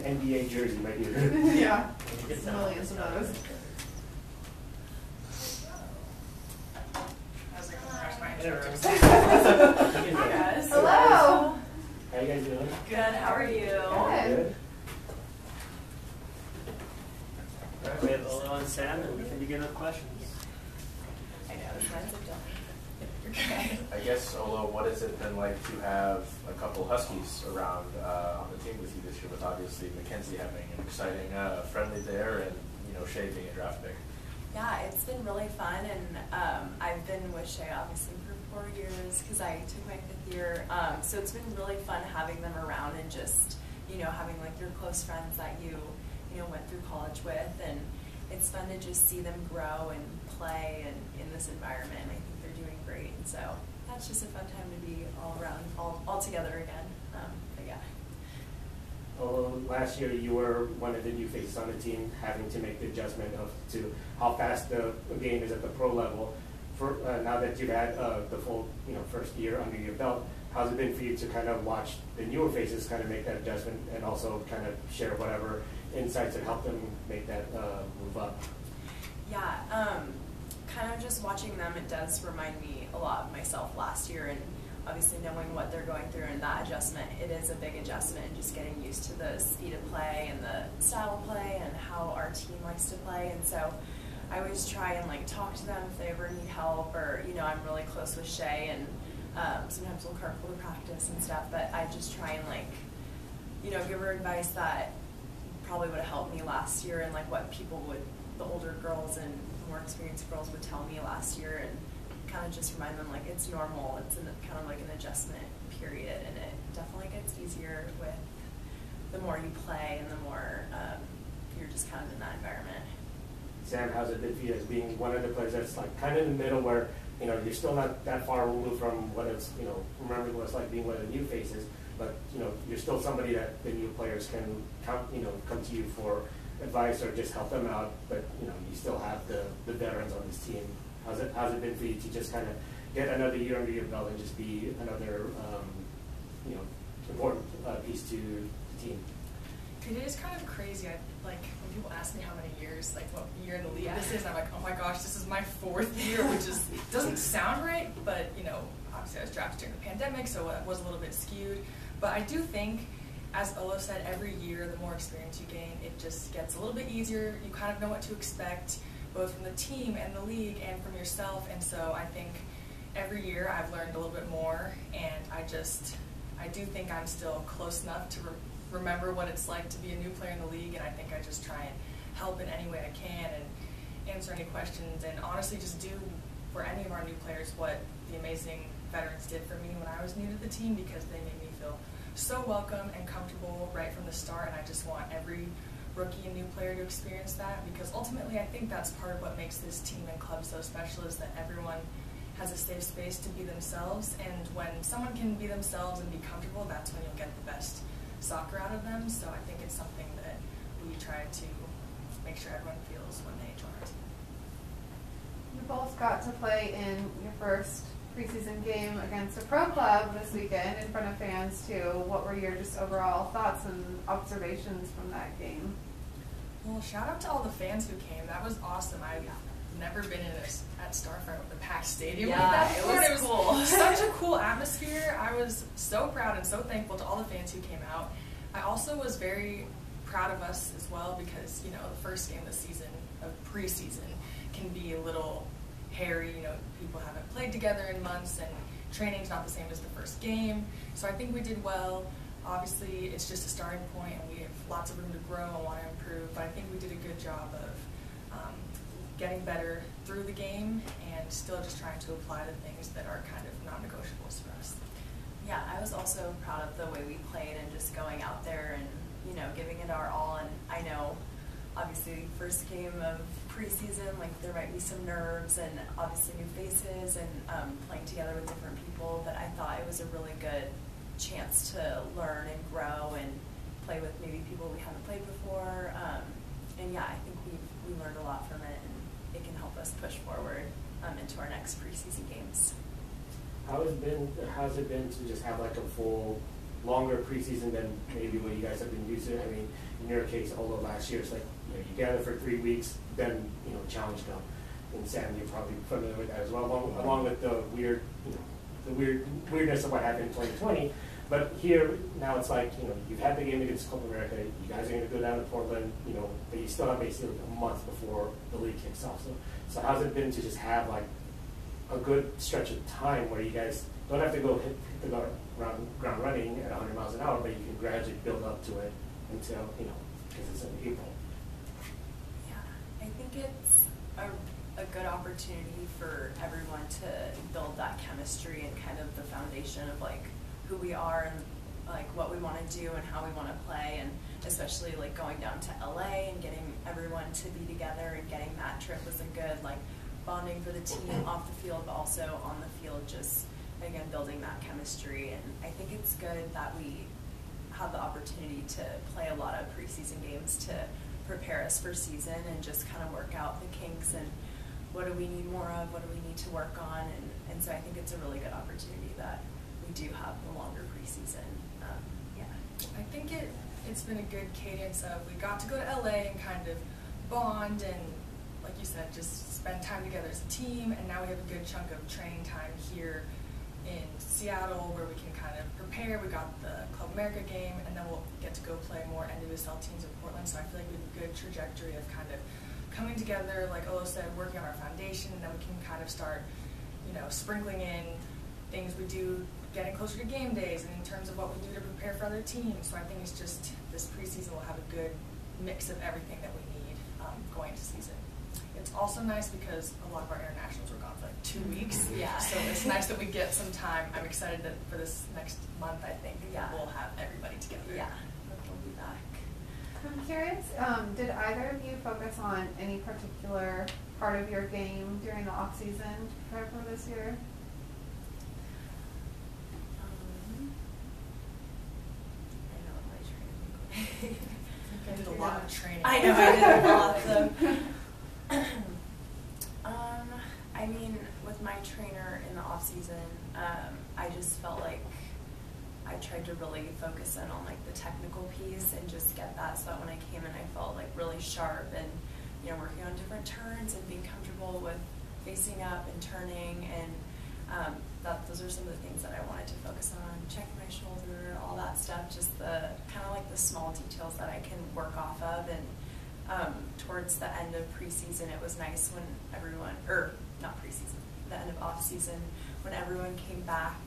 NBA jersey might be yeah, millions of those. Hi guys. Hello. How you guys doing? Good. How are you? Good. All right, we have Olo and Sam, and we can begin with questions. I know. Mine's a dump. You're okay. I guess, Olo, what has it been like to have a couple Huskies around on the team with you this year, with obviously Mackenzie having an exciting friendly there and, Shea being a draft pick? Yeah, it's been really fun, and I've been with Shea obviously for 4 years because I took my 5th year. So it's been really fun having them around and just, having like your close friends that you went through college with, and it's fun to just see them grow and play and in this environment. I think they're doing great, and so that's just a fun time to be all around, all together again. But yeah. Olo, last year you were one of the new faces on the team, having to make the adjustment to how fast the game is at the pro level. For now that you've had the full first year under your belt, how's it been for you to kind of watch the newer faces kind of make that adjustment, and also kind of share whatever insights that help them make that move up? Yeah, kind of just watching them, it does remind me a lot of myself last year, and obviously knowing what they're going through and that adjustment, it is a big adjustment, and just getting used to the speed of play and the style of play and how our team likes to play. And so I always try and like talk to them if they ever need help, or I'm really close with Shea, and sometimes we'll carpool to practice and stuff, but I just try and like give her advice that probably would have helped me last year, and like what people would, the older girls and more experienced girls would tell me last year, and kind of just remind them like it's normal, it's kind of like an adjustment period, and it definitely gets easier with the more you play and the more you're just kind of in that environment. Sam, how's it been for you as being one of the players that's like kind of in the middle, where you're still not that far removed from what it's remembering what it's like being one of the new faces, but you're still somebody that the new players can come to you for advice or just help them out, but you still have the veterans on this team. How's it been for you to just kind of get another year under your belt and just be another important piece to the team? It is kind of crazy. Like when people ask me how many years, like what year in the league this is, I'm like, oh my gosh, this is my 4th year, which is doesn't sound right, but obviously I was drafted during the pandemic, so it was a little bit skewed. But I do think, as Olo said, every year the more experience you gain, it just gets a little bit easier. You kind of know what to expect, both from the team and the league and from yourself. And so I think every year I've learned a little bit more, and I do think I'm still close enough to remember what it's like to be a new player in the league, and I think I just try and help in any way I can and answer any questions, and honestly just do for any of our new players what the amazing veterans did for me when I was new to the team, because they made me feel so welcome and comfortable right from the start, and I just want every rookie and new player to experience that, because ultimately I think that's part of what makes this team and club so special, is that everyone has a safe space to be themselves, and when someone can be themselves and be comfortable, that's when you'll get the best soccer out of them. So I think it's something that we try to make sure everyone feels when they join our team. You both got to play in your first preseason game against a pro club this weekend in front of fans too. What were your just overall thoughts and observations from that game? Well, shout out to all the fans who came. That was awesome. I've never been at Starfront with a packed stadium like that before. It was cool. Such a cool atmosphere. I was so proud and so thankful to all the fans who came out. I also was very proud of us as well, because the first game of the season, of preseason, can be a little hairy. People haven't played together in months, and training's not the same as the first game. So I think we did well. Obviously, it's just a starting point, and we have lots of room to grow and want to improve, but I think we did a good job of getting better through the game, and still just trying to apply the things that are kind of non-negotiables for us. Yeah, I was also proud of the way we played, and just going out there and giving it our all. And I know obviously first game of preseason, like there might be some nerves and obviously new faces and playing together with different people, but I thought it was a really good chance to learn and grow and play with maybe people we haven't played before. And yeah, I think we learned a lot from it, and it can help us push forward into our next preseason games. How's it been to just have like a full longer preseason than maybe what you guys have been used to? I mean, in your case, although last year it's like, you know, you gather for 3 weeks, then, you know, challenge come. And Sam, you're probably familiar with that as well, along with the weird, you know, the weirdness of what happened in 2020. But here, now it's like, you know, you've had the game against Copa America, you guys are going to go down to Portland, you know, but you still have basically like a month before the league kicks off. So how's it been to just have like a good stretch of time where you guys don't have to go hit the ground running at 100 miles an hour, but you can gradually build up to it until, you know, because it's in April. Yeah, I think it's a good opportunity for everyone to build that chemistry and kind of the foundation of like who we are and like what we want to do and how we want to play, and especially like going down to LA and getting everyone to be together and getting that trip was a good like bonding for the team off the field, but also on the field, just again building that chemistry. And I think it's good that we have the opportunity to play a lot of preseason games to prepare us for season and just kind of work out the kinks and what do we need more of, what do we need to work on, and so I think it's a really good opportunity that we do have the longer preseason. Yeah. I think it's been a good cadence of we got to go to LA and kind of bond and, like you said, just spend time together as a team, and now we have a good chunk of training time here in Seattle where we can kind of prepare. We got the Club America game, and then we'll get to go play more NWSL teams in Portland, so I feel like we have a good trajectory of kind of coming together, like Olo said, working on our foundation, and then we can kind of start, you know, sprinkling in things we do, getting closer to game days, and in terms of what we do to prepare for other teams. So I think it's just this preseason will have a good mix of everything that we need going into season. It's also nice because a lot of our internationals were gone for like 2 weeks. Yeah. So it's nice that we get some time. I'm excited that for this next month, I think, that we'll have everybody together. Yeah, we'll be back. I'm curious, did either of you focus on any particular part of your game during the off season to prepare for this year? I know my training. I did a lot of training. I know I did a lot of them. I mean, with my trainer in the off season, I just felt like I tried to really focus in on like the technical piece and just get that, so that when I came in, I felt like really sharp and, you know, working on different turns and being comfortable with facing up and turning, and those are some of the things that I wanted to focus on, checking my shoulder, all that stuff, just the kind of like the small details that I can work off of. And towards the end of preseason, it was nice when everyone, or not preseason, the end of off season, when everyone came back,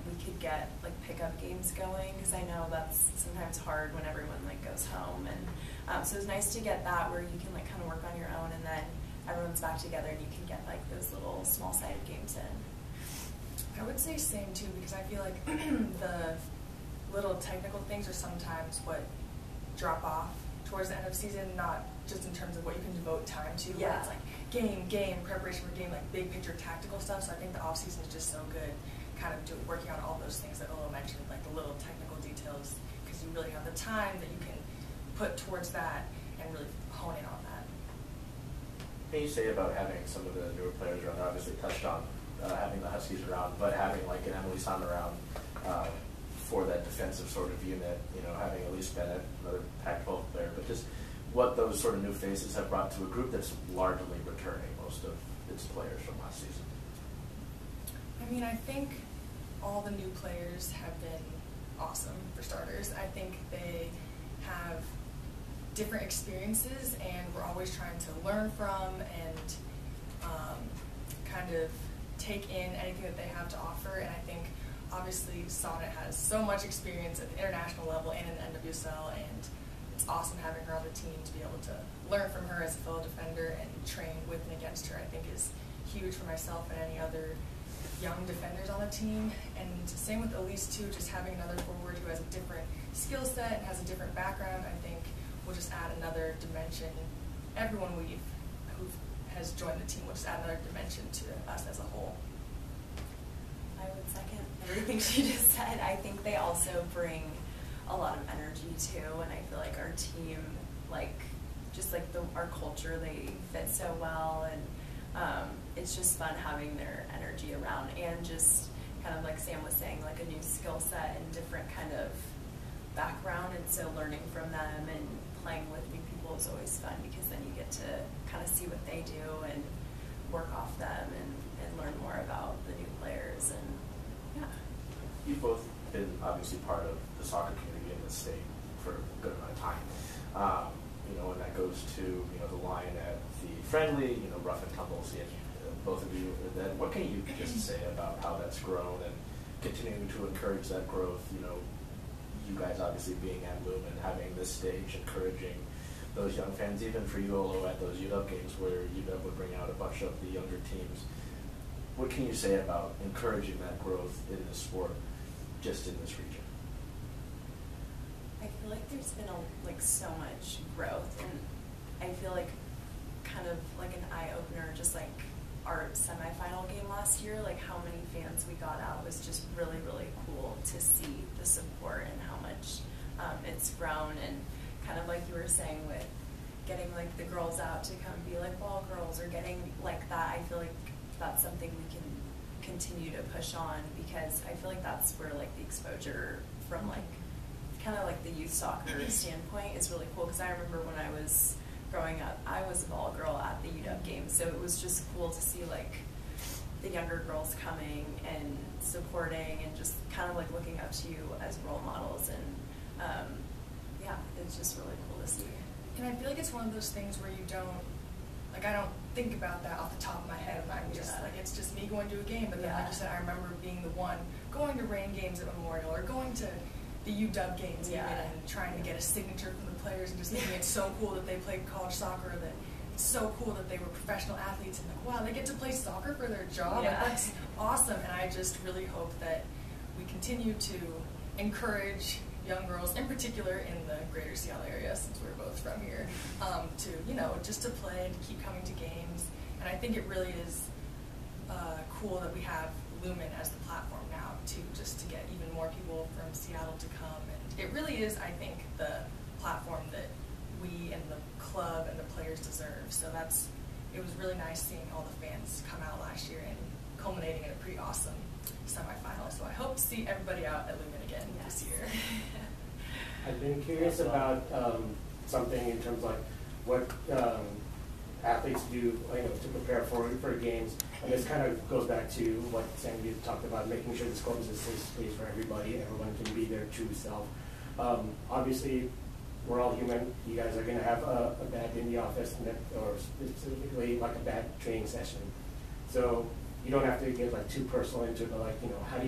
we could get like pickup games going, because I know that's sometimes hard when everyone like goes home, and so it was nice to get that where you can like kind of work on your own, and then everyone's back together and you can get like those little small-sided games in. I would say same too, because I feel like the little technical things are sometimes what drop off towards the end of season, not just in terms of what you can devote time to, but it's like game, preparation for game, like big picture tactical stuff. So I think the off season is just so good, kind of working on all those things that Olo mentioned, like the little technical details, because you really have the time that you can put towards that and really hone in on that. What can you say about having some of the newer players around? Obviously touched on having the Huskies around, but having like an Emily Sun around for that defensive sort of unit, you know, having Elise Bennett, another Pac-12 player, but just what those sort of new faces have brought to a group that's largely returning most of its players from last season. I mean, I think all the new players have been awesome, for starters. I think they have different experiences, and we're always trying to learn from and kind of take in anything that they have to offer. And I think obviously Sonnet has so much experience at the international level and in the NWSL, and it's awesome having her on the team to be able to learn from her as a fellow defender and train with and against her. I think is huge for myself and any other young defenders on the team. And same with Elise too, just having another forward who has a different skill set and has a different background, I think will just add another dimension. Everyone who has joined the team will just add another dimension to us as a whole. I would second everything she just said. I think they also bring a lot of energy too, and I feel like our team, like just like our culture, they fit so well, and it's just fun having their energy around, and just kind of like Sam was saying, like a new skill set and different kind of background, and so learning from them and playing with new people is always fun because then you get to kind of see what they do and work off them and learn more about the new players. And yeah. You've both been obviously part of the soccer community in the state for a good amount of time. And that goes to, the line at the friendly, rough and tumble, seeing both of you. Then what can you just say about how that's grown and continuing to encourage that growth? You guys obviously being at Lumen, having this stage, encouraging those young fans, even for you, Olo, at those UW games where UW would bring out a bunch of the younger teams. What can you say about encouraging that growth in the sport just in this region? I feel like there's been so much growth, and I feel like kind of like an eye-opener, just like our semifinal game last year, like how many fans we got out was just really, really cool to see the support and how much it's grown. And kind of like you were saying with getting like the girls out to come be like ball girls or getting like that, I feel like that's something we can continue to push on, because I feel like that's where like the exposure from like kind of like the youth soccer standpoint is really cool. Because I remember when I was growing up, I was a ball girl at the UW game, so it was just cool to see like the younger girls coming and supporting and just kind of like looking up to you as role models. And yeah, it's just really cool to see. And I feel like it's one of those things where you don't, like, I don't think about that off the top of my head. I'm just like, it's just me going to a game. But then, like you said, I remember being the one going to rain games at Memorial or going to the UW games even, and trying to get a signature from the players and just thinking it's so cool that they played college soccer, that it's so cool that they were professional athletes, and like, wow, they get to play soccer for their job. Like, that's awesome. And I just really hope that we continue to encourage young girls, in particular in the greater Seattle area, since we're both from here, to, just to play and to keep coming to games. And I think it really is cool that we have Lumen as the platform now, too, just to get even more people from Seattle to come. And it really is, I think, the platform that we and the club and the players deserve. So it was really nice seeing all the fans come out last year and culminating in a pretty awesome semifinal. So I hope to see everybody out at Lumen again this year. I've been curious about something in terms of like what athletes do, to prepare for games, and this kind of goes back to what Sandy talked about, making sure this club is a safe space for everybody. Everyone can be their true self. Obviously, we're all human. You guys are going to have a bad day in the office, or specifically like a bad training session. So you don't have to get like too personal into it, but like, how do you